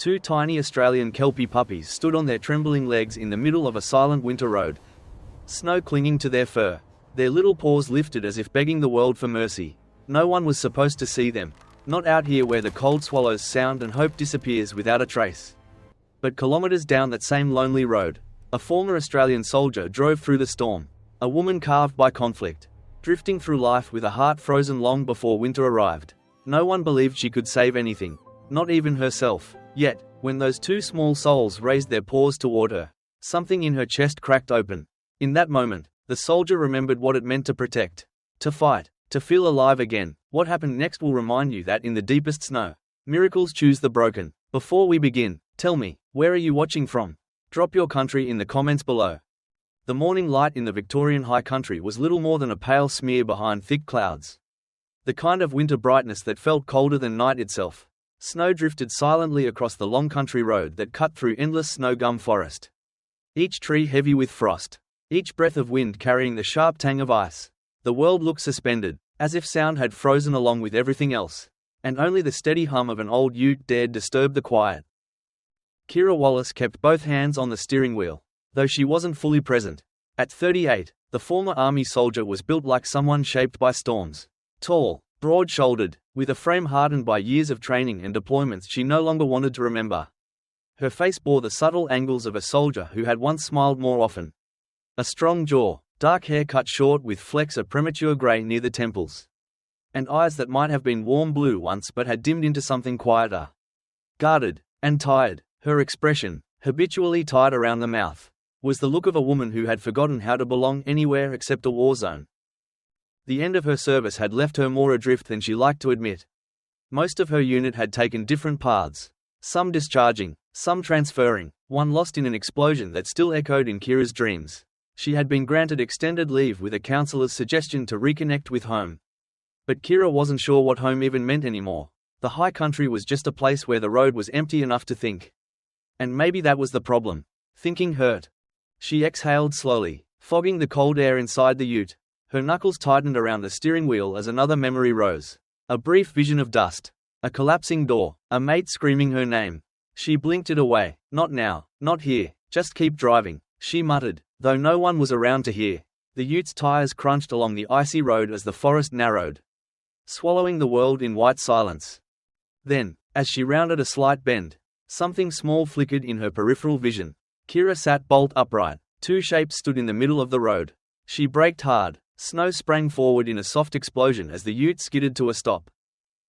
Two tiny Australian kelpie puppies stood on their trembling legs in the middle of a silent winter road. Snow clinging to their fur. Their little paws lifted as if begging the world for mercy. No one was supposed to see them. Not out here where the cold swallows sound and hope disappears without a trace. But kilometres down that same lonely road, a former Australian soldier drove through the storm. A woman carved by conflict. Drifting through life with a heart frozen long before winter arrived. No one believed she could save anything. Not even herself. Yet, when those two small souls raised their paws toward her, something in her chest cracked open. In that moment, the soldier remembered what it meant to protect, to fight, to feel alive again. What happened next will remind you that in the deepest snow, miracles choose the broken. Before we begin, tell me, where are you watching from? Drop your country in the comments below. The morning light in the Victorian high country was little more than a pale smear behind thick clouds. The kind of winter brightness that felt colder than night itself. Snow drifted silently across the long country road that cut through endless snow gum forest. Each tree heavy with frost. Each breath of wind carrying the sharp tang of ice. The world looked suspended, as if sound had frozen along with everything else. And only the steady hum of an old ute dared disturb the quiet. Kira Wallace kept both hands on the steering wheel, though she wasn't fully present. At 38, the former army soldier was built like someone shaped by storms. Tall, broad-shouldered, with a frame hardened by years of training and deployments she no longer wanted to remember. Her face bore the subtle angles of a soldier who had once smiled more often. A strong jaw, dark hair cut short with flecks of premature grey near the temples. And eyes that might have been warm blue once but had dimmed into something quieter. Guarded, and tired, her expression, habitually tied around the mouth, was the look of a woman who had forgotten how to belong anywhere except a war zone. The end of her service had left her more adrift than she liked to admit. Most of her unit had taken different paths, some discharging, some transferring, one lost in an explosion that still echoed in Kira's dreams. She had been granted extended leave with a counselor's suggestion to reconnect with home. But Kira wasn't sure what home even meant anymore. The high country was just a place where the road was empty enough to think. And maybe that was the problem. Thinking hurt. She exhaled slowly, fogging the cold air inside the ute. Her knuckles tightened around the steering wheel as another memory rose. A brief vision of dust. A collapsing door. A mate screaming her name. She blinked it away. Not now, not here, just keep driving, she muttered, though no one was around to hear. The ute's tires crunched along the icy road as the forest narrowed, swallowing the world in white silence. Then, as she rounded a slight bend, something small flickered in her peripheral vision. Kira sat bolt upright. Two shapes stood in the middle of the road. She braked hard. Snow sprang forward in a soft explosion as the ute skidded to a stop.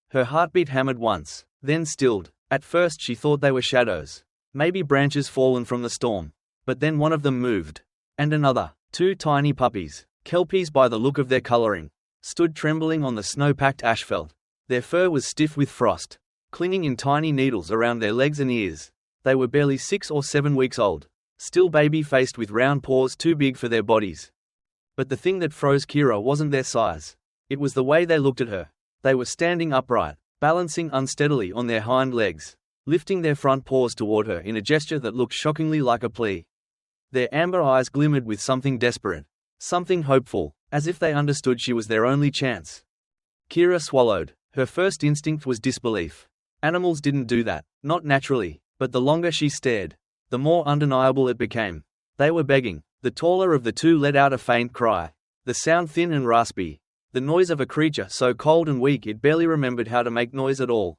Her heartbeat hammered once, then stilled. At first she thought they were shadows, maybe branches fallen from the storm. But then one of them moved. And another. Two tiny puppies, kelpies by the look of their coloring, stood trembling on the snow-packed asphalt. Their fur was stiff with frost, clinging in tiny needles around their legs and ears. They were barely 6 or 7 weeks old, still baby-faced with round paws too big for their bodies. But the thing that froze Kira wasn't their size. It was the way they looked at her. They were standing upright, balancing unsteadily on their hind legs, lifting their front paws toward her in a gesture that looked shockingly like a plea. Their amber eyes glimmered with something desperate, something hopeful, as if they understood she was their only chance. Kira swallowed. Her first instinct was disbelief. Animals didn't do that, not naturally, but the longer she stared, the more undeniable it became. They were begging. The taller of the two let out a faint cry, the sound thin and raspy, the noise of a creature so cold and weak it barely remembered how to make noise at all.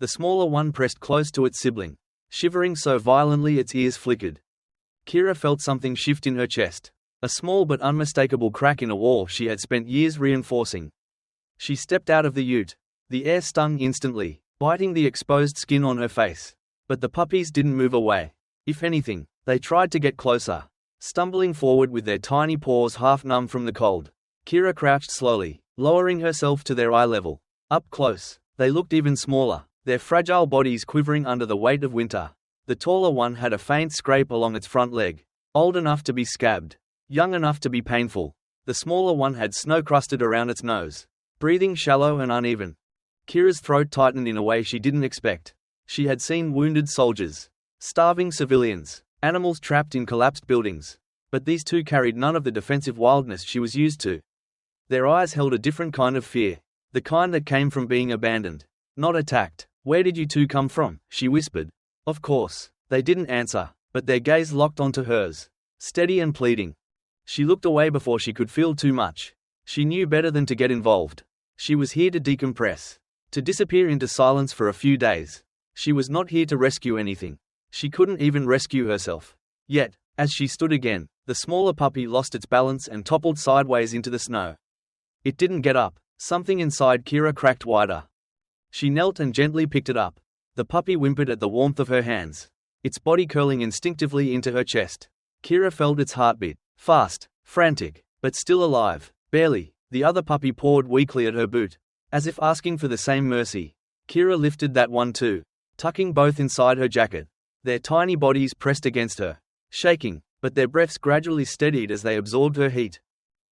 The smaller one pressed close to its sibling, shivering so violently its ears flickered. Kira felt something shift in her chest, a small but unmistakable crack in a wall she had spent years reinforcing. She stepped out of the ute. The air stung instantly, biting the exposed skin on her face. But the puppies didn't move away. If anything, they tried to get closer, stumbling forward with their tiny paws half numb from the cold. Kira crouched slowly, lowering herself to their eye level. Up close, they looked even smaller, their fragile bodies quivering under the weight of winter. The taller one had a faint scrape along its front leg, old enough to be scabbed, young enough to be painful. The smaller one had snow crusted around its nose, breathing shallow and uneven. Kira's throat tightened in a way she didn't expect. She had seen wounded soldiers, starving civilians, animals trapped in collapsed buildings. But these two carried none of the defensive wildness she was used to. Their eyes held a different kind of fear, the kind that came from being abandoned, not attacked. "Where did you two come from?" she whispered. Of course, they didn't answer, but their gaze locked onto hers, steady and pleading. She looked away before she could feel too much. She knew better than to get involved. She was here to decompress, to disappear into silence for a few days. She was not here to rescue anything. She couldn't even rescue herself. Yet, as she stood again, the smaller puppy lost its balance and toppled sideways into the snow. It didn't get up. Something inside Kira cracked wider. She knelt and gently picked it up. The puppy whimpered at the warmth of her hands, its body curling instinctively into her chest. Kira felt its heartbeat, fast, frantic, but still alive, barely. The other puppy pawed weakly at her boot, as if asking for the same mercy. Kira lifted that one too, tucking both inside her jacket. Their tiny bodies pressed against her, shaking, but their breaths gradually steadied as they absorbed her heat.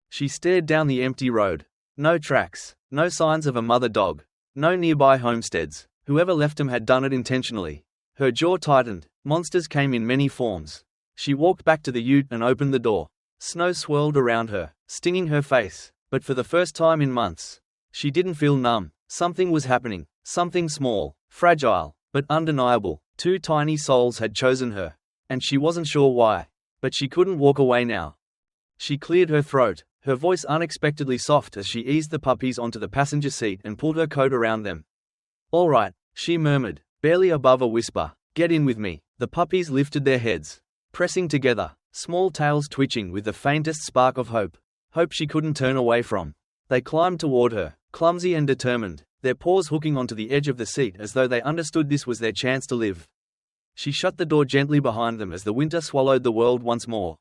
She stared down the empty road. No tracks, no signs of a mother dog, no nearby homesteads. Whoever left them had done it intentionally. Her jaw tightened. Monsters came in many forms. She walked back to the ute and opened the door. Snow swirled around her, stinging her face, but for the first time in months, she didn't feel numb. Something was happening, something small, fragile, but undeniable. Two tiny souls had chosen her, and she wasn't sure why, but she couldn't walk away now. She cleared her throat, her voice unexpectedly soft as she eased the puppies onto the passenger seat and pulled her coat around them. "All right," she murmured, barely above a whisper. "Get in with me." The puppies lifted their heads, pressing together, small tails twitching with the faintest spark of hope. Hope she couldn't turn away from. They climbed toward her, clumsy and determined, their paws hooking onto the edge of the seat as though they understood this was their chance to live. She shut the door gently behind them as the winter swallowed the world once more.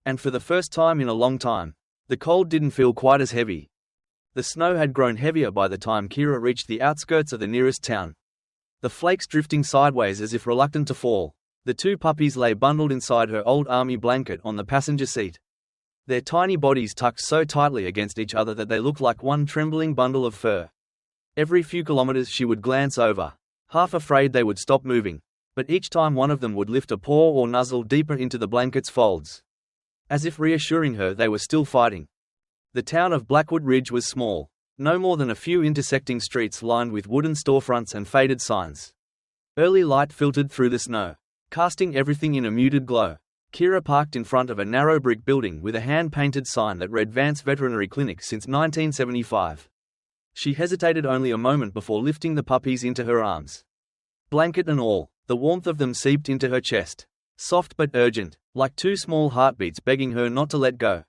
And for the first time in a long time, the cold didn't feel quite as heavy. The snow had grown heavier by the time Kira reached the outskirts of the nearest town. The flakes drifting sideways as if reluctant to fall. The two puppies lay bundled inside her old army blanket on the passenger seat. Their tiny bodies tucked so tightly against each other that they looked like one trembling bundle of fur. Every few kilometers she would glance over, half afraid they would stop moving, but each time one of them would lift a paw or nuzzle deeper into the blanket's folds, as if reassuring her they were still fighting. The town of Blackwood Ridge was small, no more than a few intersecting streets lined with wooden storefronts and faded signs. Early light filtered through the snow, casting everything in a muted glow. Kira parked in front of a narrow brick building with a hand-painted sign that read Vance Veterinary Clinic since 1975. She hesitated only a moment before lifting the puppies into her arms. Blanket and all, the warmth of them seeped into her chest, soft but urgent, like two small heartbeats begging her not to let go.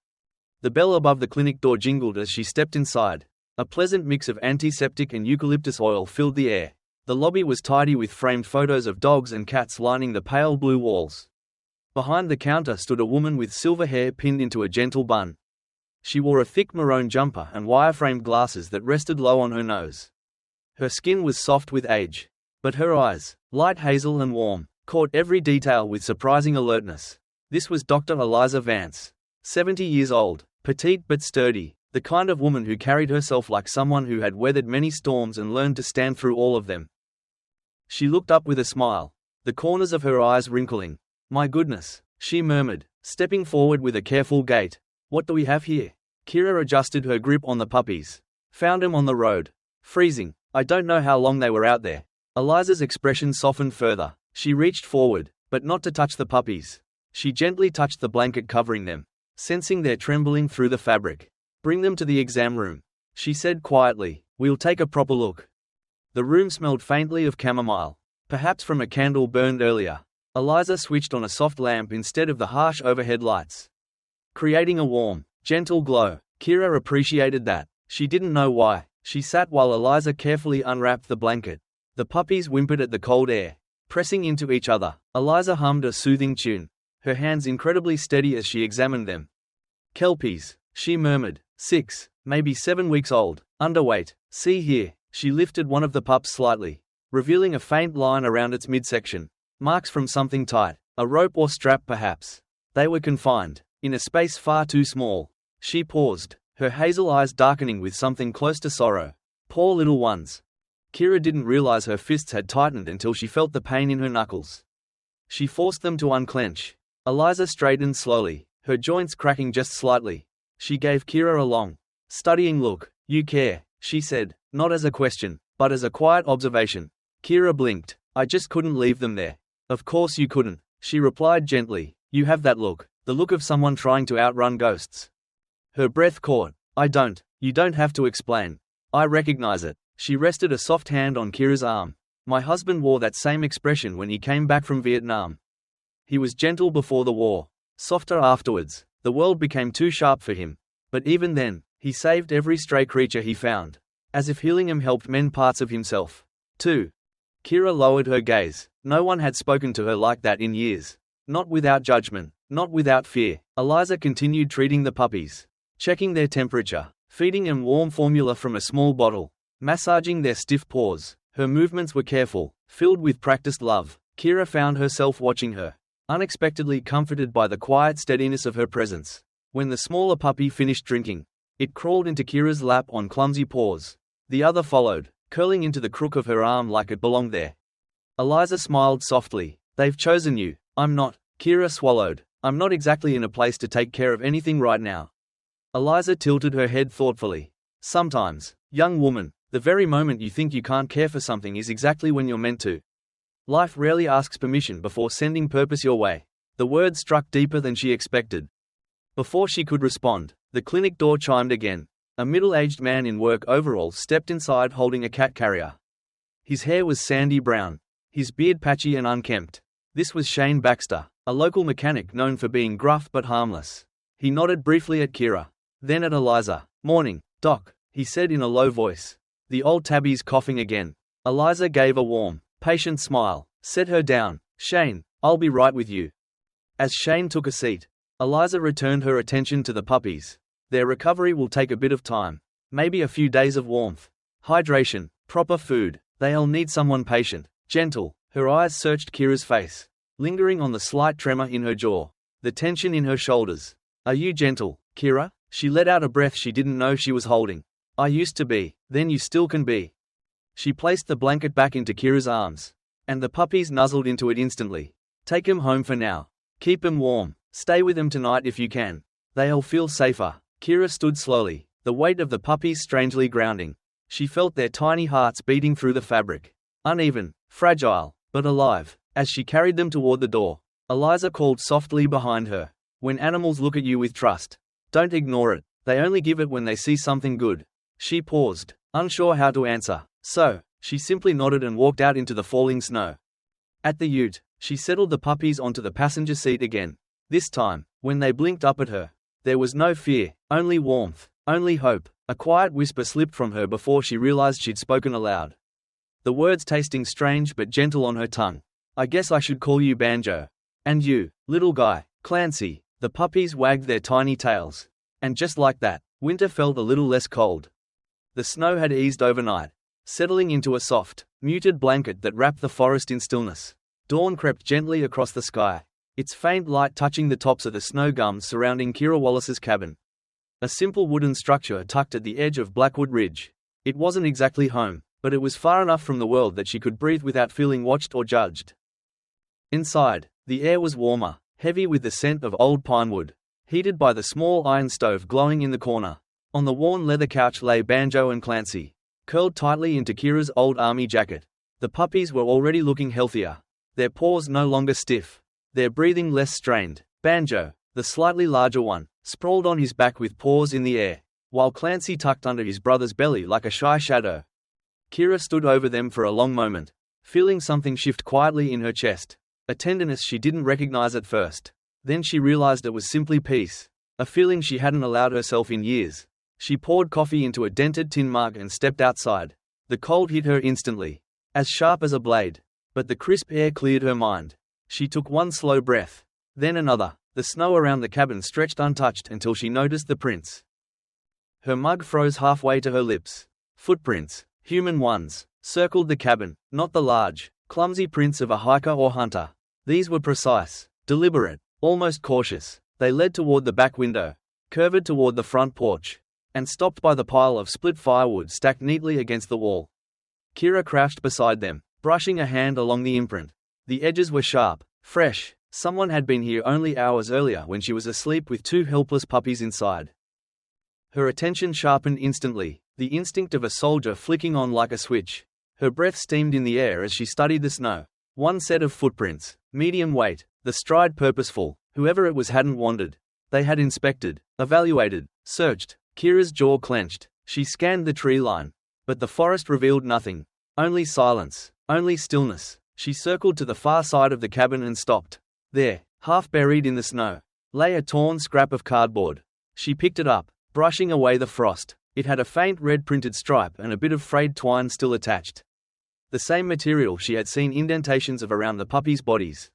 The bell above the clinic door jingled as she stepped inside. A pleasant mix of antiseptic and eucalyptus oil filled the air. The lobby was tidy with framed photos of dogs and cats lining the pale blue walls. Behind the counter stood a woman with silver hair pinned into a gentle bun. She wore a thick maroon jumper and wire-framed glasses that rested low on her nose. Her skin was soft with age, but her eyes, light hazel and warm, caught every detail with surprising alertness. This was Dr. Eliza Vance, 70 years old, petite but sturdy, the kind of woman who carried herself like someone who had weathered many storms and learned to stand through all of them. She looked up with a smile, the corners of her eyes wrinkling. "My goodness," she murmured, stepping forward with a careful gait. "What do we have here?" Kira adjusted her grip on the puppies. "Found them on the road. Freezing. I don't know how long they were out there." Eliza's expression softened further. She reached forward, but not to touch the puppies. She gently touched the blanket covering them, sensing their trembling through the fabric. "Bring them to the exam room," she said quietly. "We'll take a proper look." The room smelled faintly of chamomile, perhaps from a candle burned earlier. Eliza switched on a soft lamp instead of the harsh overhead lights, creating a warm, gentle glow. Kira appreciated that. She didn't know why. She sat while Eliza carefully unwrapped the blanket. The puppies whimpered at the cold air, pressing into each other. Eliza hummed a soothing tune, her hands incredibly steady as she examined them. "Kelpies," she murmured, 6, maybe 7 weeks old, underweight. "See here." She lifted one of the pups slightly, revealing a faint line around its midsection. Marks from something tight, a rope or strap perhaps. They were confined, in a space far too small. She paused, her hazel eyes darkening with something close to sorrow. Poor little ones. Kira didn't realize her fists had tightened until she felt the pain in her knuckles. She forced them to unclench. Eliza straightened slowly, her joints cracking just slightly. She gave Kira a long, studying look. "You care," she said, not as a question, but as a quiet observation. Kira blinked. "I just couldn't leave them there." Of course you couldn't, she replied gently. You have that look, the look of someone trying to outrun ghosts. Her breath caught. I don't. You don't have to explain. I recognize it. She rested a soft hand on Kira's arm. My husband wore that same expression when he came back from Vietnam. He was gentle before the war, softer afterwards. The world became too sharp for him. But even then, he saved every stray creature he found, as if healing him helped mend parts of himself, too. Kira lowered her gaze. No one had spoken to her like that in years. Not without judgment, not without fear. Eliza continued treating the puppies, checking their temperature, feeding them warm formula from a small bottle, massaging their stiff paws. Her movements were careful, filled with practiced love. Kira found herself watching her, unexpectedly comforted by the quiet steadiness of her presence. When the smaller puppy finished drinking, it crawled into Kira's lap on clumsy paws. The other followed, curling into the crook of her arm like it belonged there. Eliza smiled softly. They've chosen you. I'm not. Kira swallowed. I'm not exactly in a place to take care of anything right now. Eliza tilted her head thoughtfully. Sometimes, young woman, the very moment you think you can't care for something is exactly when you're meant to. Life rarely asks permission before sending purpose your way. The word struck deeper than she expected. Before she could respond, the clinic door chimed again. A middle-aged man in work overalls stepped inside holding a cat carrier. His hair was sandy brown, his beard patchy and unkempt. This was Shane Baxter, a local mechanic known for being gruff but harmless. He nodded briefly at Kira, then at Eliza. Morning, Doc, he said in a low voice. The old tabby's coughing again. Eliza gave a warm, patient smile. Set her down. Shane, I'll be right with you. As Shane took a seat, Eliza returned her attention to the puppies. Their recovery will take a bit of time. Maybe a few days of warmth, hydration, proper food. They'll need someone patient, gentle. Her eyes searched Kira's face, lingering on the slight tremor in her jaw, the tension in her shoulders. Are you gentle, Kira? She let out a breath she didn't know she was holding. I used to be, then you still can be. She placed the blanket back into Kira's arms, and the puppies nuzzled into it instantly. Take him home for now. Keep him warm. Stay with him tonight if you can. They'll feel safer. Kira stood slowly, the weight of the puppies strangely grounding. She felt their tiny hearts beating through the fabric. Uneven, fragile, but alive. As she carried them toward the door, Eliza called softly behind her. When animals look at you with trust, don't ignore it. They only give it when they see something good. She paused, unsure how to answer. So, she simply nodded and walked out into the falling snow. At the ute, she settled the puppies onto the passenger seat again. This time, when they blinked up at her, there was no fear, only warmth, only hope. A quiet whisper slipped from her before she realized she'd spoken aloud. The words tasting strange but gentle on her tongue. I guess I should call you Banjo. And you, little guy, Clancy. The puppies wagged their tiny tails. And just like that, winter felt a little less cold. The snow had eased overnight, settling into a soft, muted blanket that wrapped the forest in stillness. Dawn crept gently across the sky, its faint light touching the tops of the snow gums surrounding Kira Wallace's cabin. A simple wooden structure tucked at the edge of Blackwood Ridge. It wasn't exactly home, but it was far enough from the world that she could breathe without feeling watched or judged. Inside, the air was warmer, heavy with the scent of old pinewood, heated by the small iron stove glowing in the corner. On the worn leather couch lay Banjo and Clancy, curled tightly into Kira's old army jacket. The puppies were already looking healthier, their paws no longer stiff, their breathing less strained. Banjo, the slightly larger one, sprawled on his back with paws in the air, while Clancy tucked under his brother's belly like a shy shadow. Kira stood over them for a long moment, feeling something shift quietly in her chest, a tenderness she didn't recognize at first. Then she realized it was simply peace, a feeling she hadn't allowed herself in years. She poured coffee into a dented tin mug and stepped outside. The cold hit her instantly, as sharp as a blade, but the crisp air cleared her mind. She took one slow breath, then another. The snow around the cabin stretched untouched until she noticed the prints. Her mug froze halfway to her lips. Footprints, human ones, circled the cabin, not the large, clumsy prints of a hiker or hunter. These were precise, deliberate, almost cautious. They led toward the back window, curved toward the front porch, and stopped by the pile of split firewood stacked neatly against the wall. Kira crouched beside them, brushing a hand along the imprint. The edges were sharp, fresh. Someone had been here only hours earlier when she was asleep with two helpless puppies inside. Her attention sharpened instantly, the instinct of a soldier flicking on like a switch. Her breath steamed in the air as she studied the snow. One set of footprints, medium weight, the stride purposeful, whoever it was hadn't wandered. They had inspected, evaluated, searched. Kira's jaw clenched. She scanned the tree line. But the forest revealed nothing. Only silence, only stillness. She circled to the far side of the cabin and stopped. There, half buried in the snow, lay a torn scrap of cardboard. She picked it up, brushing away the frost. It had a faint red printed stripe and a bit of frayed twine still attached. The same material she had seen indentations of around the puppies' bodies.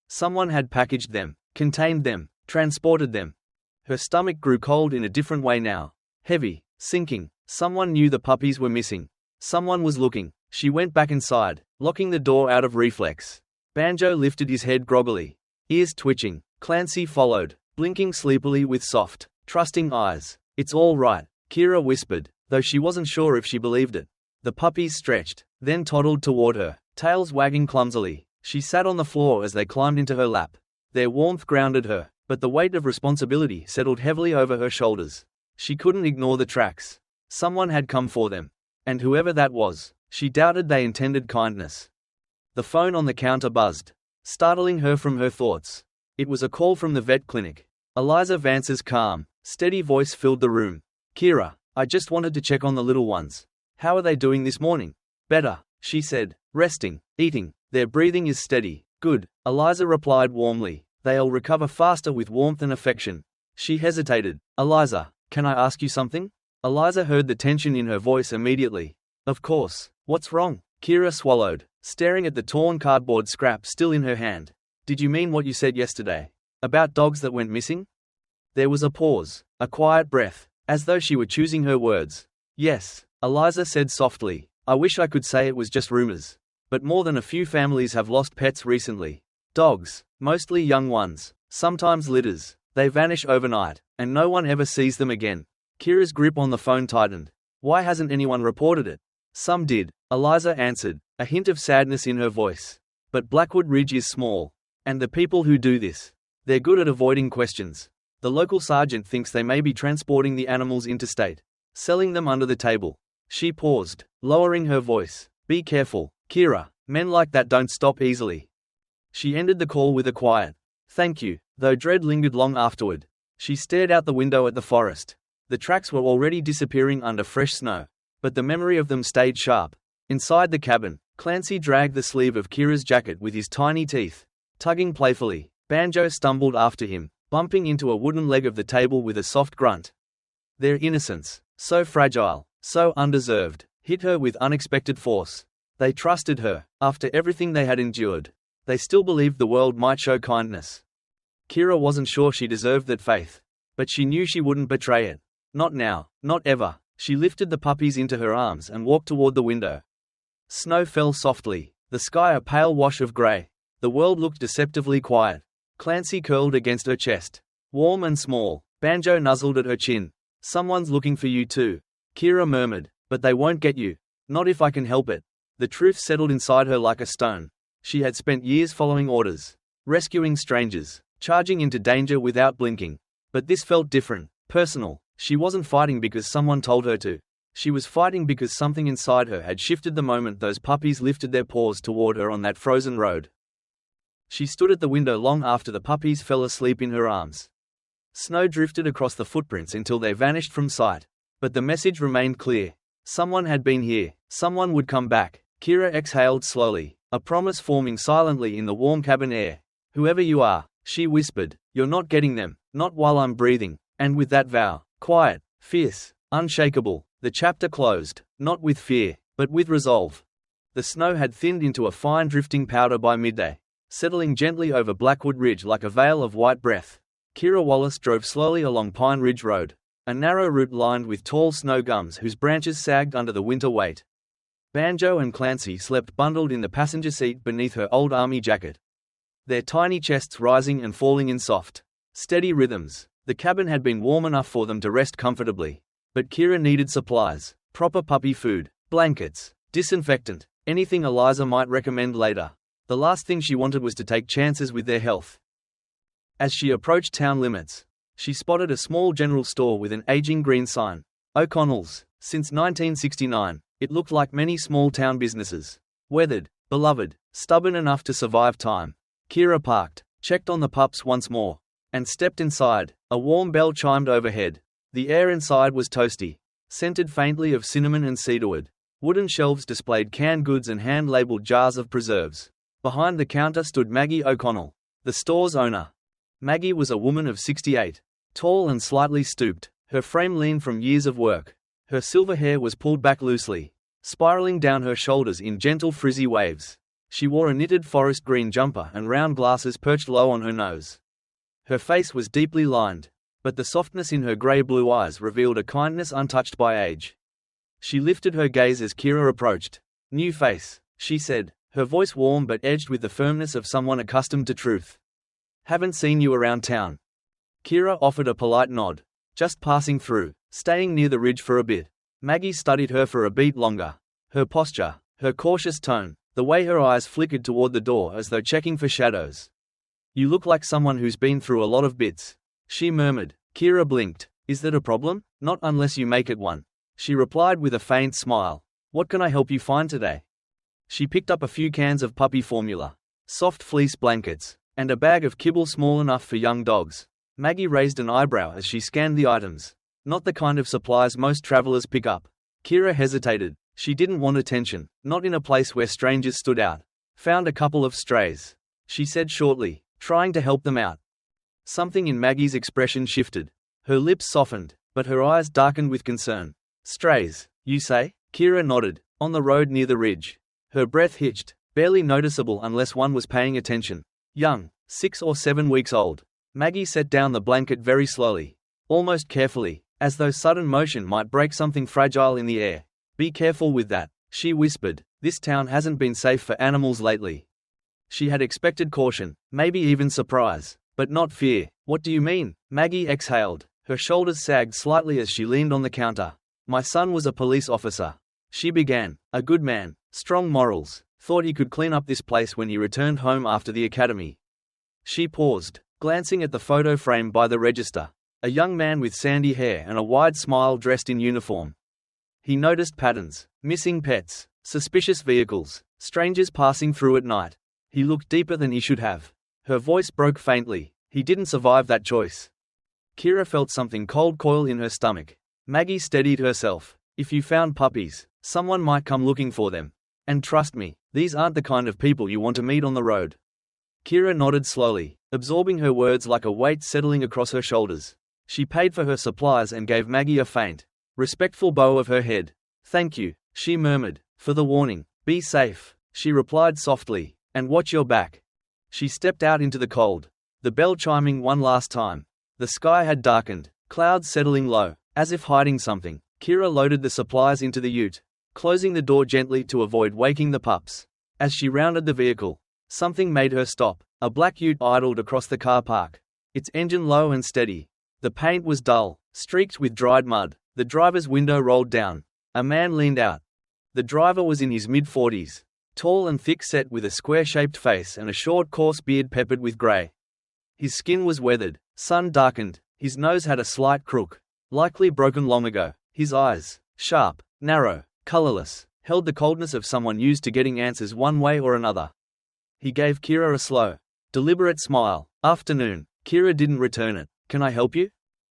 Someone had packaged them, contained them, transported them. Her stomach grew cold in a different way now. Heavy, sinking. Someone knew the puppies were missing. Someone was looking. She went back inside, locking the door out of reflex. Banjo lifted his head groggily, ears twitching. Clancy followed, blinking sleepily with soft, trusting eyes. "It's all right," Kira whispered, though she wasn't sure if she believed it. The puppies stretched, then toddled toward her, tails wagging clumsily. She sat on the floor as they climbed into her lap. Their warmth grounded her, but the weight of responsibility settled heavily over her shoulders. She couldn't ignore the tracks. Someone had come for them. And whoever that was, she doubted they intended kindness. The phone on the counter buzzed, startling her from her thoughts. It was a call from the vet clinic. Eliza Vance's calm, steady voice filled the room. "Kira, I just wanted to check on the little ones. How are they doing this morning?" "Better," she said, "resting, eating. Their breathing is steady." "Good," Eliza replied warmly. "They'll recover faster with warmth and affection." She hesitated. "Eliza, can I ask you something?" Eliza heard the tension in her voice immediately. "Of course. What's wrong?" Kira swallowed, staring at the torn cardboard scrap still in her hand. "Did you mean what you said yesterday? About dogs that went missing?" There was a pause, a quiet breath, as though she were choosing her words. "Yes," Eliza said softly. "I wish I could say it was just rumors. But more than a few families have lost pets recently. Dogs, mostly young ones, sometimes litters. They vanish overnight, and no one ever sees them again." Kira's grip on the phone tightened. "Why hasn't anyone reported it?" "Some did," Eliza answered, a hint of sadness in her voice. "But Blackwood Ridge is small. And the people who do this, they're good at avoiding questions. The local sergeant thinks they may be transporting the animals interstate, selling them under the table." She paused, lowering her voice. "Be careful, Kira. Men like that don't stop easily." She ended the call with a quiet, "Thank you," though dread lingered long afterward. She stared out the window at the forest. The tracks were already disappearing under fresh snow, but the memory of them stayed sharp. Inside the cabin, Clancy dragged the sleeve of Kira's jacket with his tiny teeth, tugging playfully. Banjo stumbled after him, bumping into a wooden leg of the table with a soft grunt. Their innocence, so fragile, so undeserved, hit her with unexpected force. They trusted her, after everything they had endured. They still believed the world might show kindness. Kira wasn't sure she deserved that faith, but she knew she wouldn't betray it. Not now, not ever. She lifted the puppies into her arms and walked toward the window. Snow fell softly, the sky a pale wash of grey. The world looked deceptively quiet. Clancy curled against her chest, warm and small. Banjo nuzzled at her chin. "Someone's looking for you too," Kira murmured, "but they won't get you. Not if I can help it." The truth settled inside her like a stone. She had spent years following orders, rescuing strangers, charging into danger without blinking. But this felt different, personal. She wasn't fighting because someone told her to. She was fighting because something inside her had shifted the moment those puppies lifted their paws toward her on that frozen road. She stood at the window long after the puppies fell asleep in her arms. Snow drifted across the footprints until they vanished from sight. But the message remained clear. Someone had been here. Someone would come back. Kira exhaled slowly, a promise forming silently in the warm cabin air. "Whoever you are," she whispered, "you're not getting them, not while I'm breathing." And with that vow, quiet, fierce, unshakable, the chapter closed, not with fear, but with resolve. The snow had thinned into a fine drifting powder by midday, settling gently over Blackwood Ridge like a veil of white breath. Kira Wallace drove slowly along Pine Ridge Road, a narrow route lined with tall snow gums whose branches sagged under the winter weight. Banjo and Clancy slept bundled in the passenger seat beneath her old army jacket, their tiny chests rising and falling in soft, steady rhythms. The cabin had been warm enough for them to rest comfortably. But Kira needed supplies, proper puppy food, blankets, disinfectant, anything Eliza might recommend later. The last thing she wanted was to take chances with their health. As she approached town limits, she spotted a small general store with an aging green sign. O'Connell's. Since 1969, it looked like many small town businesses. Weathered, beloved, stubborn enough to survive time. Kira parked, checked on the pups once more, and stepped inside. A warm bell chimed overhead. The air inside was toasty, scented faintly of cinnamon and cedarwood. Wooden shelves displayed canned goods and hand-labeled jars of preserves. Behind the counter stood Maggie O'Connell, the store's owner. Maggie was a woman of 68, tall and slightly stooped, her frame lean from years of work. Her silver hair was pulled back loosely, spiraling down her shoulders in gentle frizzy waves. She wore a knitted forest green jumper and round glasses perched low on her nose. Her face was deeply lined, but the softness in her grey-blue eyes revealed a kindness untouched by age. She lifted her gaze as Kira approached. "New face," she said, her voice warm but edged with the firmness of someone accustomed to truth. "Haven't seen you around town." Kira offered a polite nod. "Just passing through, staying near the ridge for a bit." Maggie studied her for a beat longer. Her posture, her cautious tone, the way her eyes flickered toward the door as though checking for shadows. "You look like someone who's been through a lot of bits," she murmured. Kira blinked. "Is that a problem?" "Not unless you make it one," she replied with a faint smile. "What can I help you find today?" She picked up a few cans of puppy formula, soft fleece blankets, and a bag of kibble small enough for young dogs. Maggie raised an eyebrow as she scanned the items. Not the kind of supplies most travelers pick up. Kira hesitated. She didn't want attention, not in a place where strangers stood out. "Found a couple of strays," she said shortly, trying to help them out. Something in Maggie's expression shifted. Her lips softened, but her eyes darkened with concern. "Strays, you say?" Kira nodded. "On the road near the ridge." Her breath hitched, barely noticeable unless one was paying attention. "Young, 6 or 7 weeks old." Maggie set down the blanket very slowly, almost carefully, as though sudden motion might break something fragile in the air. "Be careful with that," she whispered. "This town hasn't been safe for animals lately." She had expected caution, maybe even surprise, but not fear. "What do you mean?" Maggie exhaled. Her shoulders sagged slightly as she leaned on the counter. "My son was a police officer," she began. "A good man, strong morals, thought he could clean up this place when he returned home after the academy." She paused, glancing at the photo frame by the register. A young man with sandy hair and a wide smile dressed in uniform. He noticed patterns, missing pets, suspicious vehicles, strangers passing through at night. He looked deeper than he should have. Her voice broke faintly. "He didn't survive that choice." Kira felt something cold coil in her stomach. Maggie steadied herself. "If you found puppies, someone might come looking for them. And trust me, these aren't the kind of people you want to meet on the road." Kira nodded slowly, absorbing her words like a weight settling across her shoulders. She paid for her supplies and gave Maggie a faint, respectful bow of her head. "Thank you," she murmured, "for the warning." "Be safe," she replied softly, "and watch your back." She stepped out into the cold, the bell chiming one last time. The sky had darkened, clouds settling low, as if hiding something. Kira loaded the supplies into the ute, closing the door gently to avoid waking the pups. As she rounded the vehicle, something made her stop. A black ute idled across the car park, its engine low and steady. The paint was dull, streaked with dried mud. The driver's window rolled down. A man leaned out. The driver was in his mid-40s, tall and thick-set with a square-shaped face and a short coarse beard peppered with grey. His skin was weathered, sun-darkened, his nose had a slight crook, likely broken long ago. His eyes, sharp, narrow, colourless, held the coldness of someone used to getting answers one way or another. He gave Kira a slow, deliberate smile. "Afternoon." Kira didn't return it. "Can I help you?"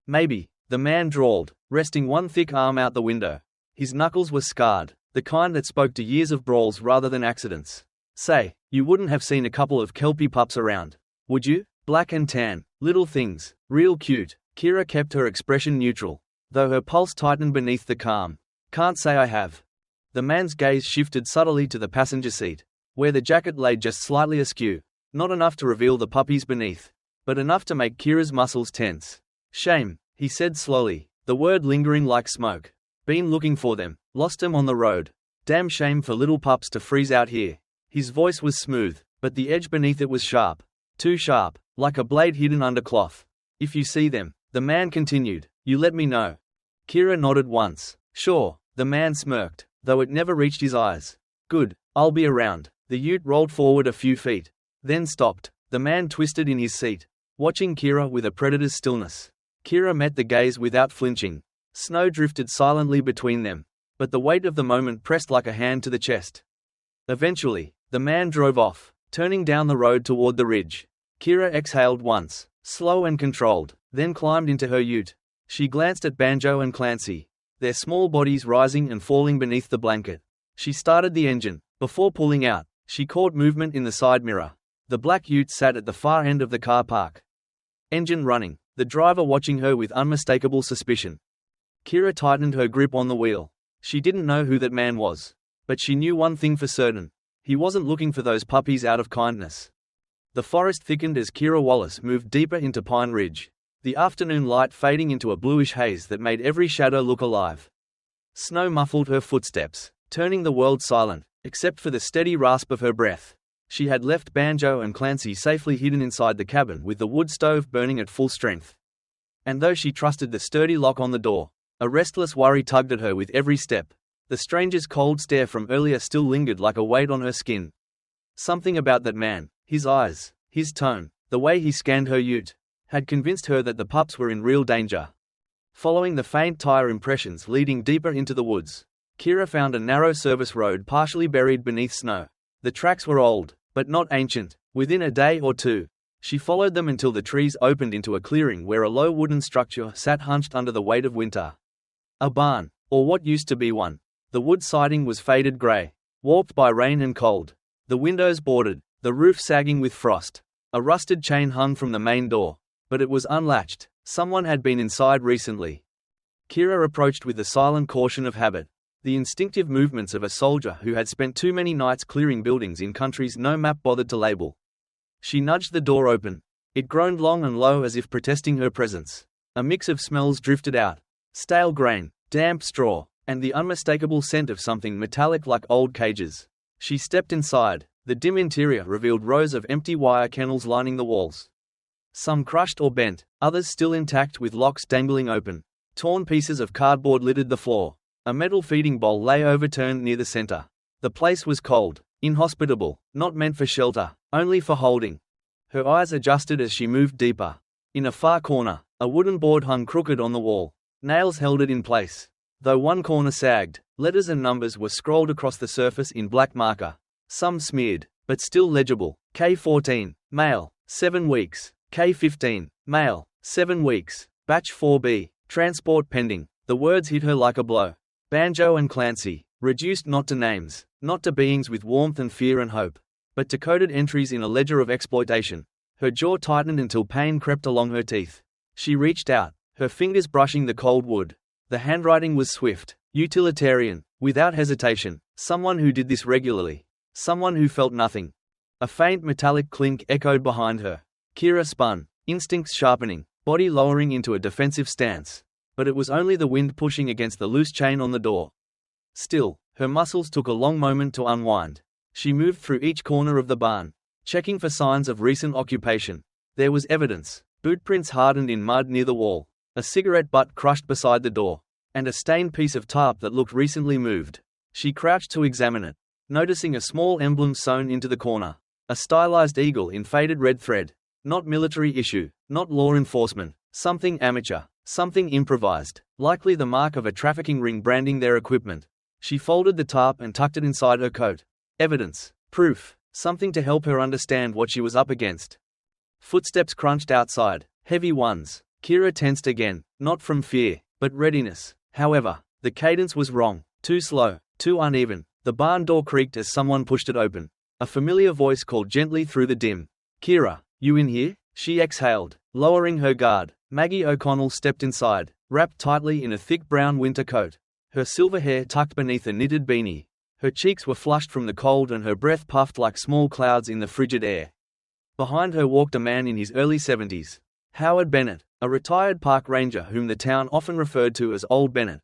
"Maybe," the man drawled, resting one thick arm out the window. His knuckles were scarred, the kind that spoke to years of brawls rather than accidents. "Say, you wouldn't have seen a couple of kelpie pups around, would you? Black and tan, little things, real cute." Kira kept her expression neutral, though her pulse tightened beneath the calm. "Can't say I have." The man's gaze shifted subtly to the passenger seat, where the jacket lay just slightly askew, not enough to reveal the puppies beneath, but enough to make Kira's muscles tense. "Shame," he said slowly, the word lingering like smoke. "Been looking for them, lost them on the road. Damn shame for little pups to freeze out here." His voice was smooth, but the edge beneath it was sharp. Too sharp, like a blade hidden under cloth. "If you see them," the man continued, "you let me know." Kira nodded once. "Sure." The man smirked, though it never reached his eyes. "Good, I'll be around." The ute rolled forward a few feet, then stopped. The man twisted in his seat, watching Kira with a predator's stillness. Kira met the gaze without flinching. Snow drifted silently between them, but the weight of the moment pressed like a hand to the chest. Eventually, The man drove off, turning down the road toward the ridge. Kira exhaled once, slow and controlled, then climbed into her ute. She glanced at Banjo and Clancy, their small bodies rising and falling beneath the blanket. She started the engine. Before pulling out, she caught movement in the side mirror. The black ute sat at the far end of the car park. Engine running, the driver watching her with unmistakable suspicion. Kira tightened her grip on the wheel. She didn't know who that man was, but she knew one thing for certain. He wasn't looking for those puppies out of kindness. The forest thickened as Kira Wallace moved deeper into Pine Ridge, the afternoon light fading into a bluish haze that made every shadow look alive. Snow muffled her footsteps, turning the world silent, except for the steady rasp of her breath. She had left Banjo and Clancy safely hidden inside the cabin with the wood stove burning at full strength. And though she trusted the sturdy lock on the door, a restless worry tugged at her with every step. The stranger's cold stare from earlier still lingered like a weight on her skin. Something about that man, his eyes, his tone, the way he scanned her ute, had convinced her that the pups were in real danger. Following the faint tire impressions leading deeper into the woods, Kira found a narrow service road partially buried beneath snow. The tracks were old, but not ancient. Within a day or two, she followed them until the trees opened into a clearing where a low wooden structure sat hunched under the weight of winter. A barn, or what used to be one. The wood siding was faded grey, warped by rain and cold. The windows boarded, the roof sagging with frost. A rusted chain hung from the main door, but it was unlatched. Someone had been inside recently. Kira approached with the silent caution of habit, the instinctive movements of a soldier who had spent too many nights clearing buildings in countries no map bothered to label. She nudged the door open. It groaned long and low as if protesting her presence. A mix of smells drifted out: stale grain, damp straw, and the unmistakable scent of something metallic like old cages. She stepped inside. The dim interior revealed rows of empty wire kennels lining the walls. Some crushed or bent, others still intact with locks dangling open. Torn pieces of cardboard littered the floor. A metal feeding bowl lay overturned near the center. The place was cold, inhospitable, not meant for shelter, only for holding. Her eyes adjusted as she moved deeper. In a far corner, a wooden board hung crooked on the wall. Nails held it in place. Though one corner sagged, letters and numbers were scrolled across the surface in black marker. Some smeared, but still legible. K14, male, 7 weeks. K15, male, 7 weeks. Batch 4B, transport pending. The words hit her like a blow. Banjo and Clancy, reduced not to names, not to beings with warmth and fear and hope, but to coded entries in a ledger of exploitation. Her jaw tightened until pain crept along her teeth. She reached out, her fingers brushing the cold wood. The handwriting was swift, utilitarian, without hesitation. Someone who did this regularly. Someone who felt nothing. A faint metallic clink echoed behind her. Kira spun, instincts sharpening, body lowering into a defensive stance. But it was only the wind pushing against the loose chain on the door. Still, her muscles took a long moment to unwind. She moved through each corner of the barn, checking for signs of recent occupation. There was evidence: bootprints hardened in mud near the wall, a cigarette butt crushed beside the door, and a stained piece of tarp that looked recently moved. She crouched to examine it, noticing a small emblem sewn into the corner, a stylized eagle in faded red thread. Not military issue, not law enforcement, something amateur. Something improvised, likely the mark of a trafficking ring branding their equipment. She folded the tarp and tucked it inside her coat. Evidence, proof, something to help her understand what she was up against. Footsteps crunched outside, heavy ones. Kira tensed again, not from fear, but readiness. However, the cadence was wrong, too slow, too uneven. The barn door creaked as someone pushed it open. A familiar voice called gently through the dim. "Kira, you in here?" She exhaled, lowering her guard. Maggie O'Connell stepped inside, wrapped tightly in a thick brown winter coat. Her silver hair tucked beneath a knitted beanie. Her cheeks were flushed from the cold and her breath puffed like small clouds in the frigid air. Behind her walked a man in his early 70s. Howard Bennett, a retired park ranger whom the town often referred to as Old Bennett.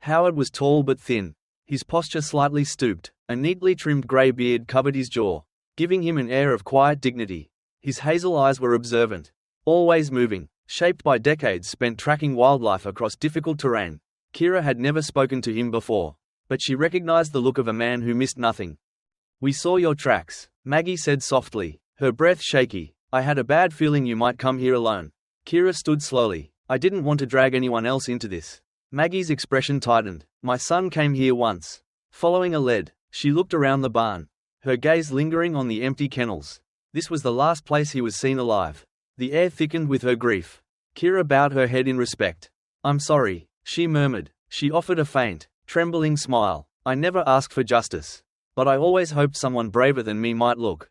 Howard was tall but thin, his posture slightly stooped. A neatly trimmed grey beard covered his jaw, giving him an air of quiet dignity. His hazel eyes were observant, always moving, shaped by decades spent tracking wildlife across difficult terrain. Kira had never spoken to him before, but she recognized the look of a man who missed nothing. "We saw your tracks," Maggie said softly, her breath shaky. "I had a bad feeling you might come here alone." Kira stood slowly. "I didn't want to drag anyone else into this." Maggie's expression tightened. "My son came here once, following a lead." She looked around the barn. her gaze lingering on the empty kennels. This was the last place he was seen alive. The air thickened with her grief. Kira bowed her head in respect. "I'm sorry," she murmured. She offered a faint, trembling smile. "I never asked for justice. But I always hoped someone braver than me might look."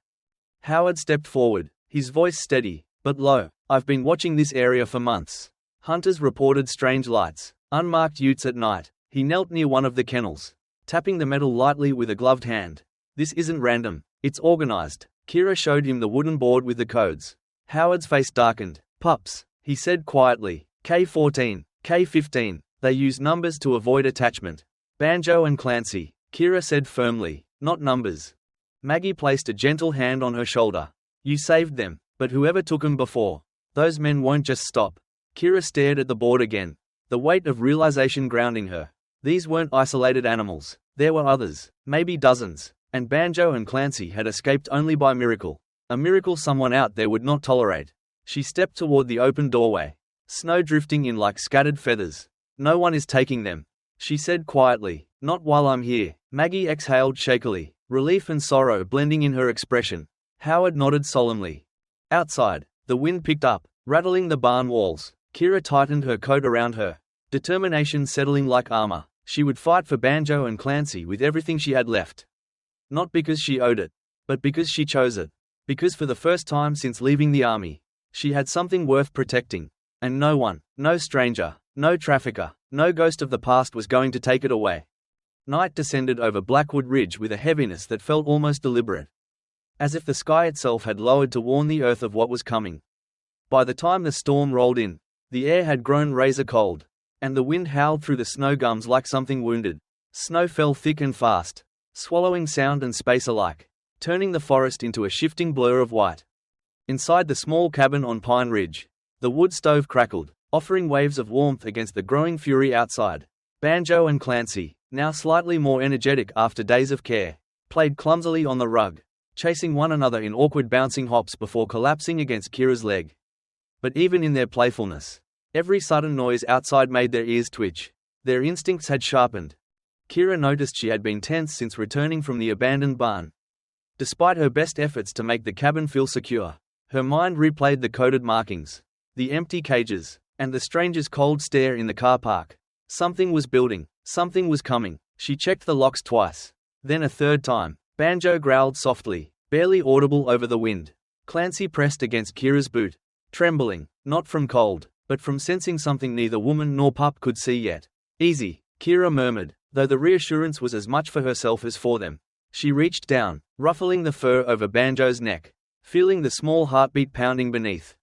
Howard stepped forward, his voice steady, but low. "I've been watching this area for months. Hunters reported strange lights, unmarked utes at night." He knelt near one of the kennels, tapping the metal lightly with a gloved hand. "This isn't random, it's organized." Kira showed him the wooden board with the codes. Howard's face darkened. "Pups," he said quietly. "K14, K15, they use numbers to avoid attachment." "Banjo and Clancy," Kira said firmly, "not numbers." Maggie placed a gentle hand on her shoulder. "You saved them, but whoever took 'em before, those men won't just stop." Kira stared at the board again, the weight of realization grounding her. These weren't isolated animals. There were others, maybe dozens, and Banjo and Clancy had escaped only by miracle. A miracle someone out there would not tolerate. She stepped toward the open doorway, snow drifting in like scattered feathers. "No one is taking them," she said quietly. "Not while I'm here." Maggie exhaled shakily, relief and sorrow blending in her expression. Howard nodded solemnly. Outside, the wind picked up, rattling the barn walls. Kira tightened her coat around her, determination settling like armor. She would fight for Banjo and Clancy with everything she had left. Not because she owed it, but because she chose it. Because for the first time since leaving the army, she had something worth protecting. And no one, no stranger, no trafficker, no ghost of the past was going to take it away. Night descended over Blackwood Ridge with a heaviness that felt almost deliberate, as if the sky itself had lowered to warn the earth of what was coming. By the time the storm rolled in, the air had grown razor cold, and the wind howled through the snow gums like something wounded. Snow fell thick and fast, swallowing sound and space alike, turning the forest into a shifting blur of white. Inside the small cabin on Pine Ridge, the wood stove crackled, offering waves of warmth against the growing fury outside. Banjo and Clancy, now slightly more energetic after days of care, played clumsily on the rug, chasing one another in awkward bouncing hops before collapsing against Kira's leg. But even in their playfulness, every sudden noise outside made their ears twitch. Their instincts had sharpened. Kira noticed she had been tense since returning from the abandoned barn. Despite her best efforts to make the cabin feel secure, her mind replayed the coded markings, the empty cages, and the stranger's cold stare in the car park. Something was building, something was coming. She checked the locks twice, then a third time. Banjo growled softly, barely audible over the wind. Clancy pressed against Kira's boot, trembling, not from cold, but from sensing something neither woman nor pup could see yet. "Easy," Kira murmured, though the reassurance was as much for herself as for them. She reached down, ruffling the fur over Banjo's neck, feeling the small heartbeat pounding beneath.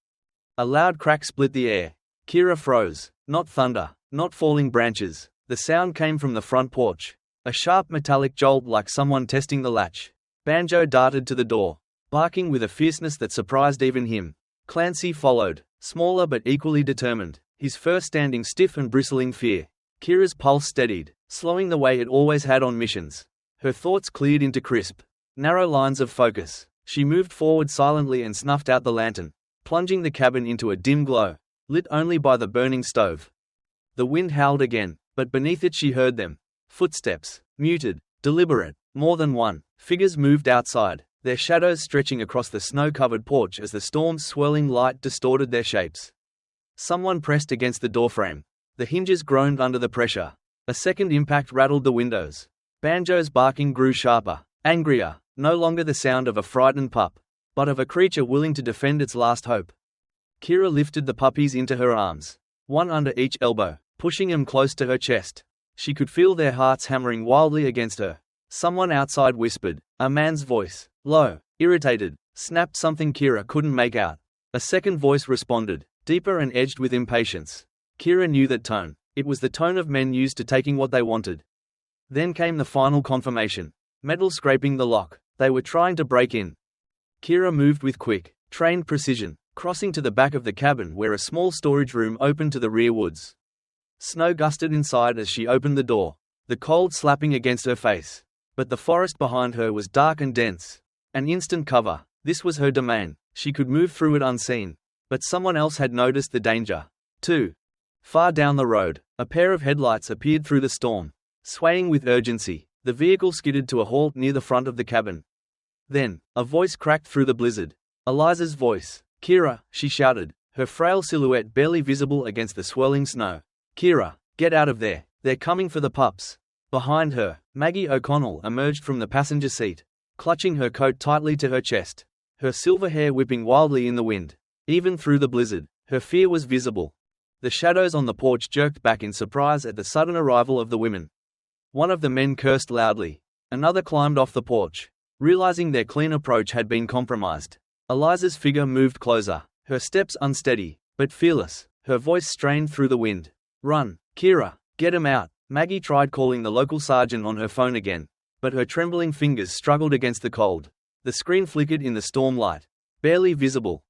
A loud crack split the air. Kira froze. Not thunder, not falling branches. The sound came from the front porch, a sharp metallic jolt like someone testing the latch. Banjo darted to the door, barking with a fierceness that surprised even him. Clancy followed, smaller but equally determined, his fur standing stiff and bristling fear. Kira's pulse steadied, slowing the way it always had on missions. Her thoughts cleared into crisp, narrow lines of focus. She moved forward silently and snuffed out the lantern, plunging the cabin into a dim glow, lit only by the burning stove. The wind howled again, but beneath it she heard them. Footsteps, muted, deliberate, more than one. Figures moved outside, their shadows stretching across the snow-covered porch as the storm's swirling light distorted their shapes. Someone pressed against the doorframe. The hinges groaned under the pressure. A second impact rattled the windows. Banjo's barking grew sharper, angrier, no longer the sound of a frightened pup, but of a creature willing to defend its last hope. Kira lifted the puppies into her arms, one under each elbow, pushing them close to her chest. She could feel their hearts hammering wildly against her. Someone outside whispered. A man's voice, low, irritated, snapped something Kira couldn't make out. A second voice responded, deeper and edged with impatience. Kira knew that tone. It was the tone of men used to taking what they wanted. Then came the final confirmation. Metal scraping the lock. They were trying to break in. Kira moved with quick, trained precision, crossing to the back of the cabin where a small storage room opened to the rear woods. Snow gusted inside as she opened the door, the cold slapping against her face. But the forest behind her was dark and dense. An instant cover. This was her domain. She could move through it unseen. But someone else had noticed the danger, too. Far down the road, a pair of headlights appeared through the storm. Swaying with urgency, the vehicle skidded to a halt near the front of the cabin. Then, a voice cracked through the blizzard. Eliza's voice. "Kira," she shouted, her frail silhouette barely visible against the swirling snow. "Kira, get out of there. They're coming for the pups." Behind her, Maggie O'Connell emerged from the passenger seat, clutching her coat tightly to her chest, her silver hair whipping wildly in the wind. Even through the blizzard, her fear was visible. The shadows on the porch jerked back in surprise at the sudden arrival of the women. One of the men cursed loudly. Another climbed off the porch, realizing their clean approach had been compromised. Eliza's figure moved closer, her steps unsteady, but fearless, her voice strained through the wind. "Run, Kira, get him out." Maggie tried calling the local sergeant on her phone again, but her trembling fingers struggled against the cold. The screen flickered in the storm light, barely visible.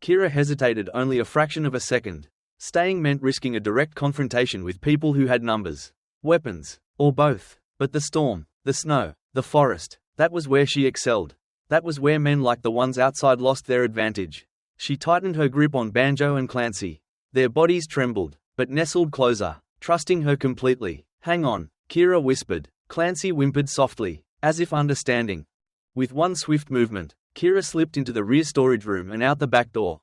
Kira hesitated only a fraction of a second. Staying meant risking a direct confrontation with people who had numbers, weapons, or both. But the storm, the snow, the forest, that was where she excelled. That was where men like the ones outside lost their advantage. She tightened her grip on Banjo and Clancy. Their bodies trembled, but nestled closer, trusting her completely. "Hang on," Kira whispered. Clancy whimpered softly, as if understanding. With one swift movement, Kira slipped into the rear storage room and out the back door,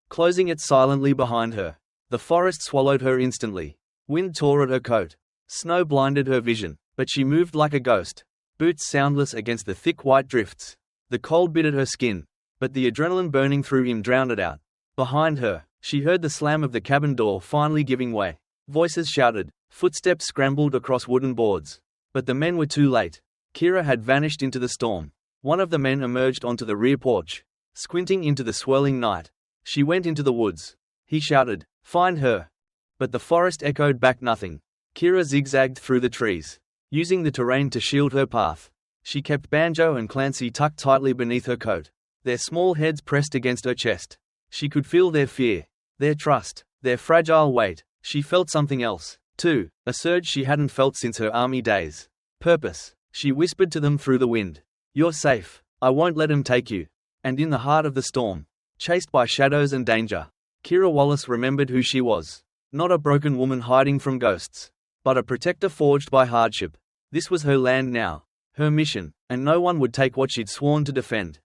closing it silently behind her. The forest swallowed her instantly. Wind tore at her coat. Snow blinded her vision, but she moved like a ghost, boots soundless against the thick white drifts. The cold bit at her skin, but the adrenaline burning through him drowned it out. Behind her, she heard the slam of the cabin door finally giving way. Voices shouted, footsteps scrambled across wooden boards. But the men were too late. Kira had vanished into the storm. One of the men emerged onto the rear porch, squinting into the swirling night. "She went into the woods," he shouted. "Find her." But the forest echoed back nothing. Kira zigzagged through the trees, using the terrain to shield her path. She kept Banjo and Clancy tucked tightly beneath her coat, their small heads pressed against her chest. She could feel their fear, their trust, their fragile weight. She felt something else, too, a surge she hadn't felt since her army days. Purpose. She whispered to them through the wind. "You're safe. I won't let him take you." And in the heart of the storm, chased by shadows and danger, Kira Wallace remembered who she was. Not a broken woman hiding from ghosts, but a protector forged by hardship. This was her land now, her mission, and no one would take what she'd sworn to defend.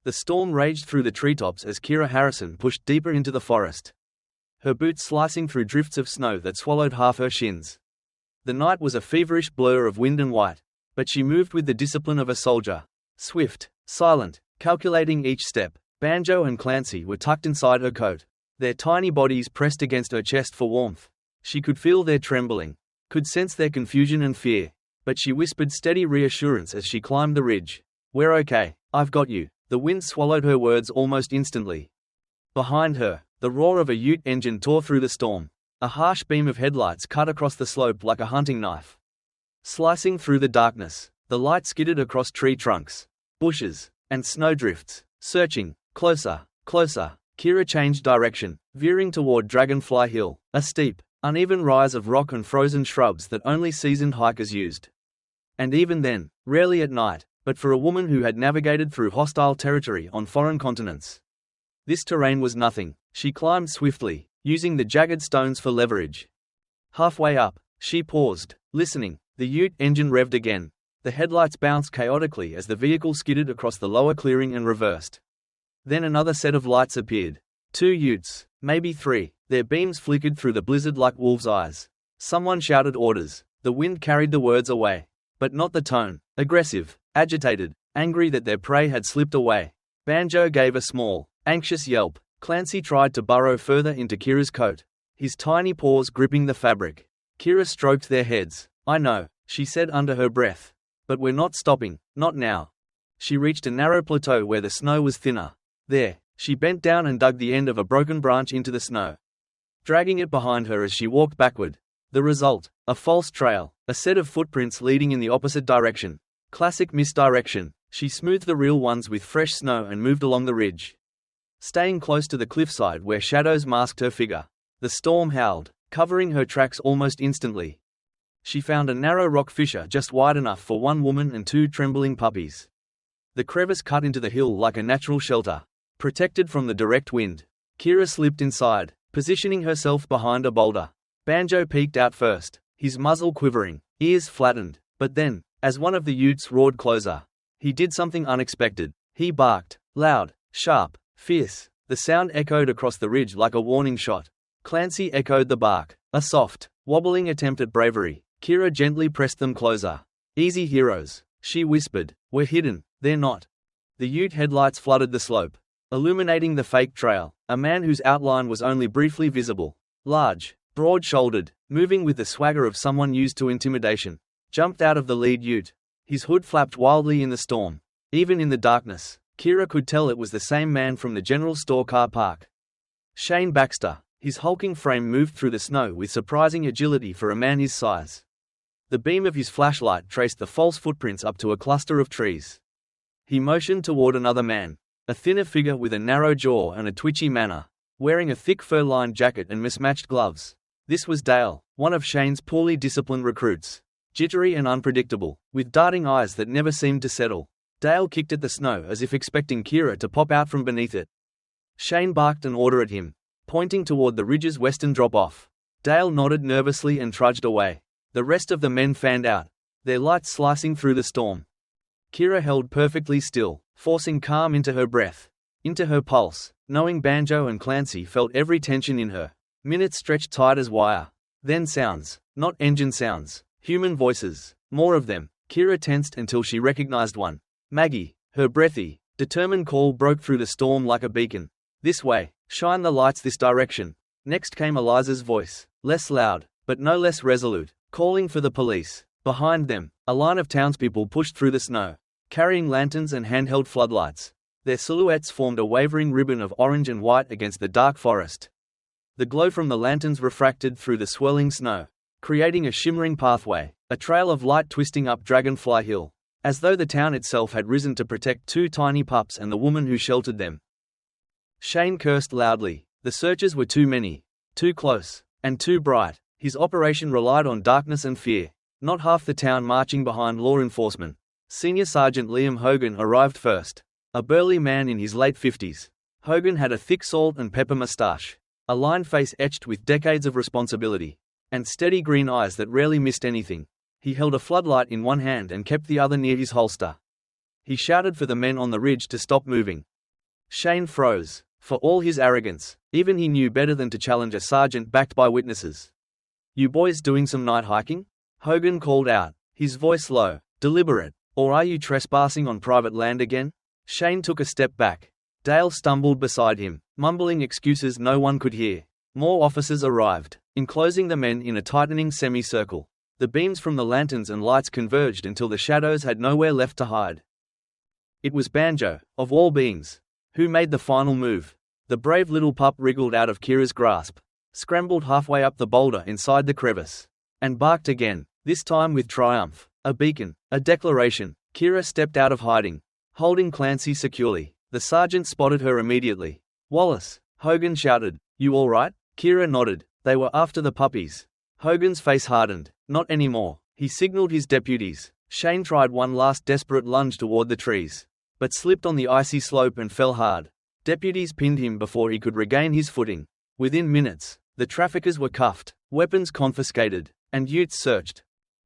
The storm raged through the treetops as Kira Harrison pushed deeper into the forest, her boots slicing through drifts of snow that swallowed half her shins. The night was a feverish blur of wind and white, but she moved with the discipline of a soldier. Swift, silent, calculating each step. Banjo and Clancy were tucked inside her coat, their tiny bodies pressed against her chest for warmth. She could feel their trembling, could sense their confusion and fear, but she whispered steady reassurance as she climbed the ridge. "We're okay, I've got you." The wind swallowed her words almost instantly. Behind her, the roar of a ute engine tore through the storm. A harsh beam of headlights cut across the slope like a hunting knife. Slicing through the darkness, the light skidded across tree trunks, bushes, and snowdrifts, searching. Closer, closer. Kira changed direction, veering toward Dragonfly Hill, a steep, uneven rise of rock and frozen shrubs that only seasoned hikers used. And even then, rarely at night, but for a woman who had navigated through hostile territory on foreign continents, this terrain was nothing. She climbed swiftly, using the jagged stones for leverage. Halfway up, she paused, listening. The ute engine revved again. The headlights bounced chaotically as the vehicle skidded across the lower clearing and reversed. Then another set of lights appeared. 2 utes, maybe 3. Their beams flickered through the blizzard like wolves' eyes. Someone shouted orders. The wind carried the words away. But not the tone. Aggressive, agitated, angry that their prey had slipped away. Banjo gave a small, anxious yelp. Clancy tried to burrow further into Kira's coat, his tiny paws gripping the fabric. Kira stroked their heads. "I know," she said under her breath. "But we're not stopping, not now." She reached a narrow plateau where the snow was thinner. There, she bent down and dug the end of a broken branch into the snow, dragging it behind her as she walked backward. The result, a false trail, a set of footprints leading in the opposite direction. Classic misdirection. She smoothed the real ones with fresh snow and moved along the ridge, staying close to the cliffside where shadows masked her figure. The storm howled, covering her tracks almost instantly. She found a narrow rock fissure just wide enough for one woman and 2 trembling puppies. The crevice cut into the hill like a natural shelter, protected from the direct wind. Kira slipped inside, positioning herself behind a boulder. Banjo peeked out first, his muzzle quivering, ears flattened. But then, as one of the utes roared closer, He did something unexpected. He barked. Loud, sharp, fierce. The sound echoed across the ridge like a warning shot. Clancy echoed the bark. A soft, wobbling attempt at bravery. Kira gently pressed them closer. Easy heroes, she whispered. We're hidden, they're not. The ute headlights flooded the slope, illuminating the fake trail. A man whose outline was only briefly visible. Large, broad-shouldered, moving with the swagger of someone used to intimidation, jumped out of the lead ute. His hood flapped wildly in the storm. Even in the darkness, Kira could tell it was the same man from the general store car park. Shane Baxter. His hulking frame moved through the snow with surprising agility for a man his size. The beam of his flashlight traced the false footprints up to a cluster of trees. He motioned toward another man, a thinner figure with a narrow jaw and a twitchy manner, wearing a thick fur-lined jacket and mismatched gloves. This was Dale, one of Shane's poorly disciplined recruits. Jittery and unpredictable, with darting eyes that never seemed to settle. Dale kicked at the snow as if expecting Kira to pop out from beneath it. Shane barked an order at him, pointing toward the ridge's western drop-off. Dale nodded nervously and trudged away. The rest of the men fanned out, their lights slicing through the storm. Kira held perfectly still, forcing calm into her breath, into her pulse, knowing Banjo and Clancy felt every tension in her. Minutes stretched tight as wire. Then sounds, not engine sounds, human voices, more of them. Kira tensed until she recognized one. Maggie, her breathy, determined call broke through the storm like a beacon. This way, shine the lights this direction. Next came Eliza's voice, less loud, but no less resolute, calling for the police. Behind them, a line of townspeople pushed through the snow, carrying lanterns and handheld floodlights. Their silhouettes formed a wavering ribbon of orange and white against the dark forest. The glow from the lanterns refracted through the swirling snow, creating a shimmering pathway, a trail of light twisting up Dragonfly Hill, as though the town itself had risen to protect two tiny pups and the woman who sheltered them. Shane cursed loudly. The searchers were too many, too close, and too bright. His operation relied on darkness and fear. Not half the town marching behind law enforcement. Senior Sergeant Liam Hogan arrived first, a burly man in his late 50s. Hogan had a thick salt and pepper mustache, a lined face etched with decades of responsibility, and steady green eyes that rarely missed anything. He held a floodlight in one hand and kept the other near his holster. He shouted for the men on the ridge to stop moving. Shane froze. For all his arrogance, even he knew better than to challenge a sergeant backed by witnesses. You boys doing some night hiking? Hogan called out, his voice low, deliberate. Or are you trespassing on private land again? Shane took a step back. Dale stumbled beside him, mumbling excuses no one could hear. More officers arrived, enclosing the men in a tightening semicircle. The beams from the lanterns and lights converged until the shadows had nowhere left to hide. It was Banjo, of all beings, who made the final move. The brave little pup wriggled out of Kira's grasp, scrambled halfway up the boulder inside the crevice, and barked again, this time with triumph. A beacon, a declaration. Kira stepped out of hiding, holding Clancy securely. The sergeant spotted her immediately. Wallace, Hogan shouted, you all right? Kira nodded. They were after the puppies. Hogan's face hardened. Not anymore. He signaled his deputies. Shane tried one last desperate lunge toward the trees, but slipped on the icy slope and fell hard. Deputies pinned him before he could regain his footing. Within minutes, the traffickers were cuffed, weapons confiscated, and utes searched.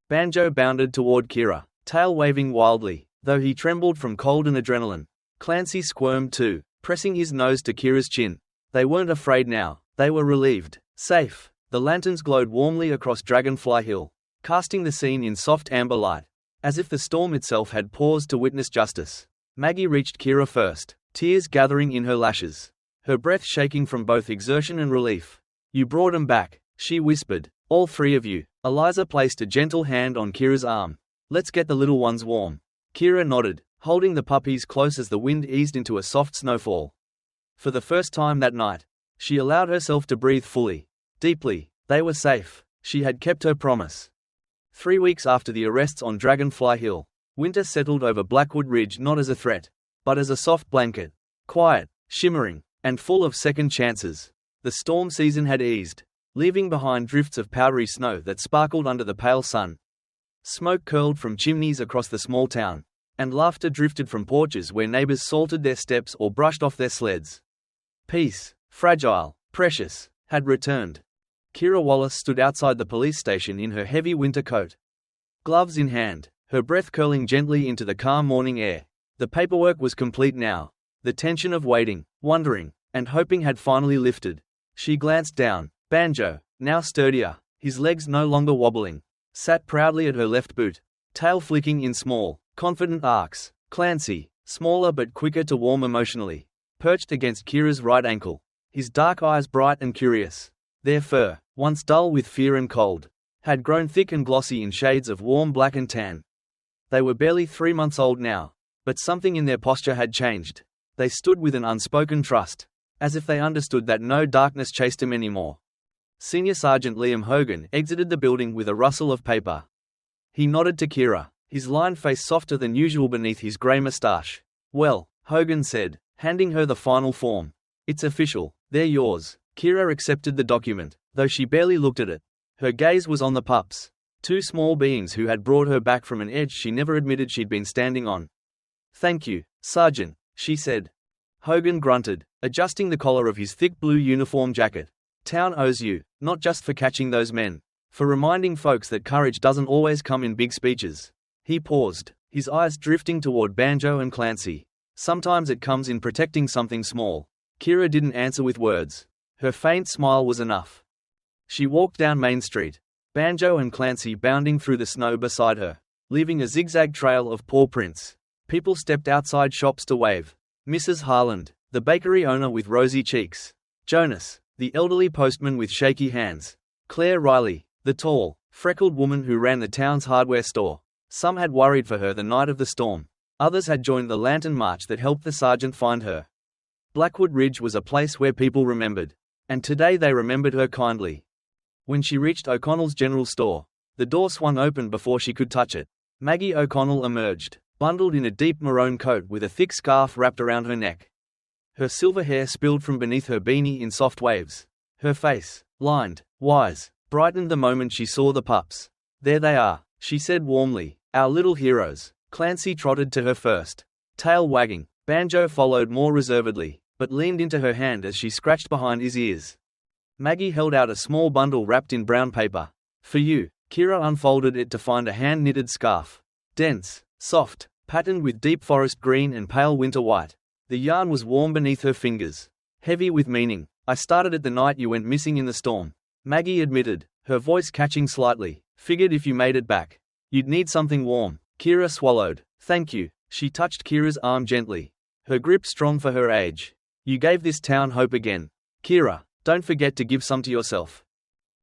Banjo bounded toward Kira, tail waving wildly, though he trembled from cold and adrenaline. Clancy squirmed too, pressing his nose to Kira's chin. They weren't afraid now, they were relieved. Safe. The lanterns glowed warmly across Dragonfly Hill, casting the scene in soft amber light, as if the storm itself had paused to witness justice. Maggie reached Kira first, tears gathering in her lashes, her breath shaking from both exertion and relief. You brought 'em back, she whispered, all three of you. Eliza placed a gentle hand on Kira's arm. Let's get the little ones warm. Kira nodded, holding the puppies close as the wind eased into a soft snowfall. For the first time that night, she allowed herself to breathe fully, deeply. They were safe. She had kept her promise. 3 weeks after the arrests on Dragonfly Hill, winter settled over Blackwood Ridge not as a threat, but as a soft blanket, quiet, shimmering, and full of second chances. The storm season had eased, leaving behind drifts of powdery snow that sparkled under the pale sun. Smoke curled from chimneys across the small town, and laughter drifted from porches where neighbors salted their steps or brushed off their sleds. Peace, fragile, precious, had returned. Kira Wallace stood outside the police station in her heavy winter coat. Gloves in hand, her breath curling gently into the calm morning air. The paperwork was complete now. The tension of waiting, wondering, and hoping had finally lifted. She glanced down. Banjo, now sturdier, his legs no longer wobbling, sat proudly at her left boot, tail flicking in small, confident arcs. Clancy, smaller but quicker to warm emotionally, perched against Kira's right ankle, his dark eyes bright and curious. Their fur, once dull with fear and cold, had grown thick and glossy in shades of warm black and tan. They were barely 3 months old now, but something in their posture had changed. They stood with an unspoken trust, as if they understood that no darkness chased him anymore. Senior Sergeant Liam Hogan exited the building with a rustle of paper. He nodded to Kira, his lined face softer than usual beneath his grey moustache. "Well," Hogan said, handing her the final form. "It's official, they're yours." Kira accepted the document, though she barely looked at it. Her gaze was on the pups, 2 small beings who had brought her back from an edge she never admitted she'd been standing on. "Thank you, Sergeant," she said. Hogan grunted, adjusting the collar of his thick blue uniform jacket. "Town owes you, not just for catching those men, for reminding folks that courage doesn't always come in big speeches." He paused, his eyes drifting toward Banjo and Clancy. "Sometimes it comes in protecting something small." Kira didn't answer with words. Her faint smile was enough. She walked down Main Street, Banjo and Clancy bounding through the snow beside her, leaving a zigzag trail of paw prints. People stepped outside shops to wave. Mrs. Harland, the bakery owner with rosy cheeks. Jonas, the elderly postman with shaky hands. Claire Riley, the tall, freckled woman who ran the town's hardware store. Some had worried for her the night of the storm. Others had joined the lantern march that helped the sergeant find her. Blackwood Ridge was a place where people remembered, and today they remembered her kindly. When she reached O'Connell's general store, the door swung open before she could touch it. Maggie O'Connell emerged, bundled in a deep maroon coat with a thick scarf wrapped around her neck. Her silver hair spilled from beneath her beanie in soft waves. Her face, lined, wise, brightened the moment she saw the pups. "There they are," she said warmly, "our little heroes." Clancy trotted to her first, tail wagging. Banjo followed more reservedly, but leaned into her hand as she scratched behind his ears. Maggie held out a small bundle wrapped in brown paper. "For you." Kira unfolded it to find a hand-knitted scarf. Dense, soft, patterned with deep forest green and pale winter white. The yarn was warm beneath her fingers, heavy with meaning. "I started it the night you went missing in the storm," Maggie admitted, her voice catching slightly. "Figured if you made it back, you'd need something warm." Kira swallowed. "Thank you." She touched Kira's arm gently, her grip strong for her age. "You gave this town hope again. Kira, don't forget to give some to yourself."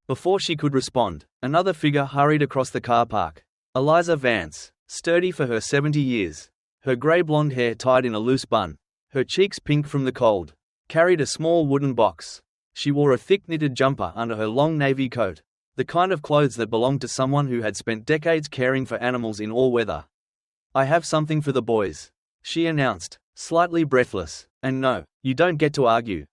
Before she could respond, another figure hurried across the car park. Eliza Vance, sturdy for her 70 years, her grey blonde hair tied in a loose bun, her cheeks pink from the cold, carried a small wooden box. She wore a thick knitted jumper under her long navy coat, the kind of clothes that belonged to someone who had spent decades caring for animals in all weather. "I have something for the boys," she announced, slightly breathless. "And no, you don't get to argue."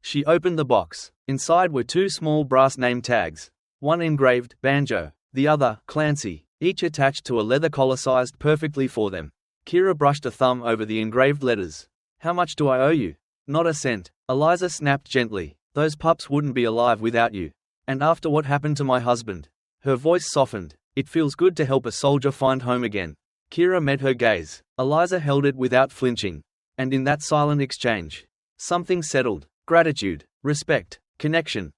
She opened the box. Inside were 2 small brass name tags, one engraved Banjo, the other Clancy, each attached to a leather collar sized perfectly for them. Kira brushed a thumb over the engraved letters. "How much do I owe you?" "Not a cent," Eliza snapped gently. "Those pups wouldn't be alive without you. And after what happened to my husband." Her voice softened. "It feels good to help a soldier find home again." Kira met her gaze. Eliza held it without flinching. And in that silent exchange, something settled. Gratitude, respect, connection.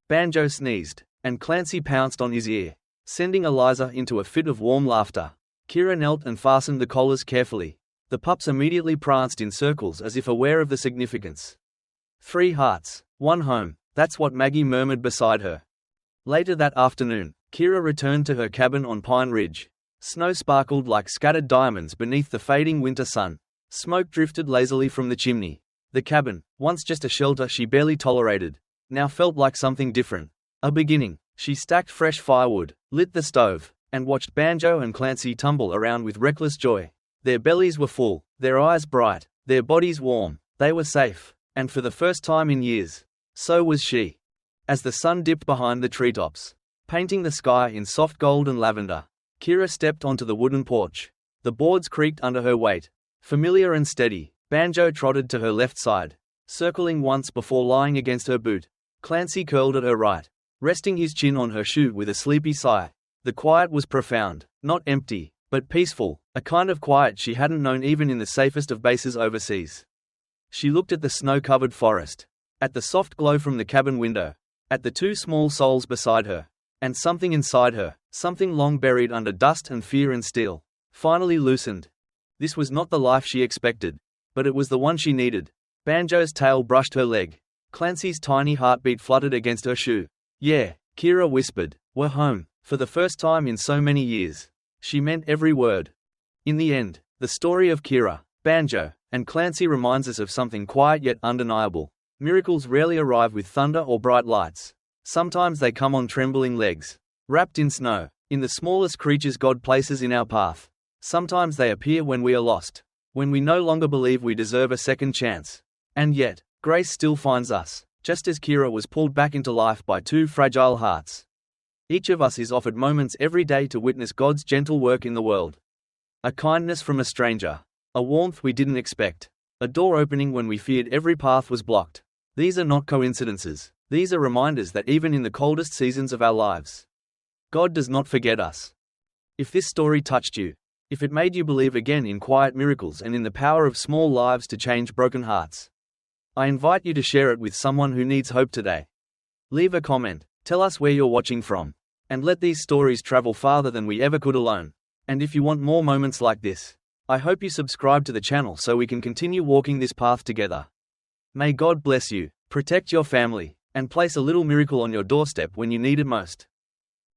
Banjo sneezed, and Clancy pounced on his ear, sending Eliza into a fit of warm laughter. Kira knelt and fastened the collars carefully. The pups immediately pranced in circles as if aware of the significance. 3 hearts, 1 home, that's what Maggie murmured beside her. Later that afternoon, Kira returned to her cabin on Pine Ridge. Snow sparkled like scattered diamonds beneath the fading winter sun. Smoke drifted lazily from the chimney. The cabin, once just a shelter she barely tolerated, now felt like something different. A beginning. She stacked fresh firewood, lit the stove, and watched Banjo and Clancy tumble around with reckless joy. Their bellies were full, their eyes bright, their bodies warm. They were safe, and for the first time in years, so was she. As the sun dipped behind the treetops, painting the sky in soft gold and lavender, Kira stepped onto the wooden porch. The boards creaked under her weight. Familiar and steady, Banjo trotted to her left side, circling once before lying against her boot. Clancy curled at her right, resting his chin on her shoe with a sleepy sigh. The quiet was profound, not empty. but peaceful, a kind of quiet she hadn't known even in the safest of bases overseas. She looked at the snow-covered forest, at the soft glow from the cabin window, at the two small souls beside her, and something inside her, something long buried under dust and fear and steel, finally loosened. This was not the life she expected, but it was the one she needed. Banjo's tail brushed her leg. Clancy's tiny heartbeat fluttered against her shoe. "Yeah," Kira whispered, "we're home." For the first time in so many years. She meant every word. In the end, the story of Kira, Banjo, and Clancy reminds us of something quiet yet undeniable. Miracles rarely arrive with thunder or bright lights. Sometimes they come on trembling legs, wrapped in snow, in the smallest creatures God places in our path. Sometimes they appear when we are lost, when we no longer believe we deserve a second chance. And yet, grace still finds us, just as Kira was pulled back into life by two fragile hearts. Each of us is offered moments every day to witness God's gentle work in the world. A kindness from a stranger, a warmth we didn't expect, a door opening when we feared every path was blocked. These are not coincidences, these are reminders that even in the coldest seasons of our lives, God does not forget us. If this story touched you, if it made you believe again in quiet miracles and in the power of small lives to change broken hearts, I invite you to share it with someone who needs hope today. Leave a comment, tell us where you're watching from, and let these stories travel farther than we ever could alone. And if you want more moments like this, I hope you subscribe to the channel so we can continue walking this path together. May God bless you, protect your family, and place a little miracle on your doorstep when you need it most.